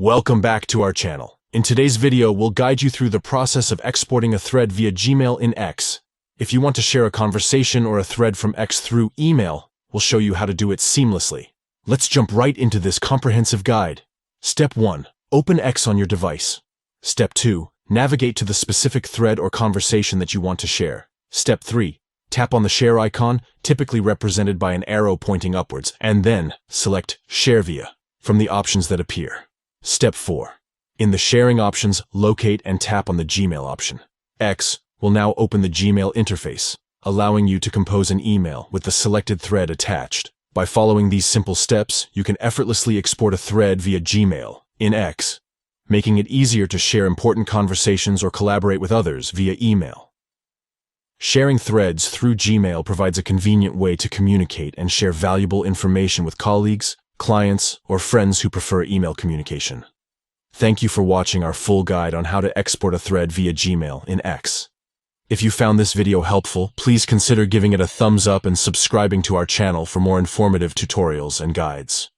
Welcome back to our channel. In today's video, we'll guide you through the process of exporting a thread via Gmail in X. If you want to share a conversation or a thread from X through email, we'll show you how to do it seamlessly. Let's jump right into this comprehensive guide. Step 1. Open X on your device. Step 2. Navigate to the specific thread or conversation that you want to share. Step 3. Tap on the share icon, typically represented by an arrow pointing upwards, and then select Share Via from the options that appear. Step 4. In the sharing options, locate and tap on the Gmail option. X will now open the Gmail interface, allowing you to compose an email with the selected thread attached. By following these simple steps, you can effortlessly export a thread via Gmail in X, making it easier to share important conversations or collaborate with others via email. Sharing threads through Gmail provides a convenient way to communicate and share valuable information with colleagues, clients, or friends who prefer email communication. Thank you for watching our full guide on how to export a thread via Gmail in X. If you found this video helpful, please consider giving it a thumbs up and subscribing to our channel for more informative tutorials and guides.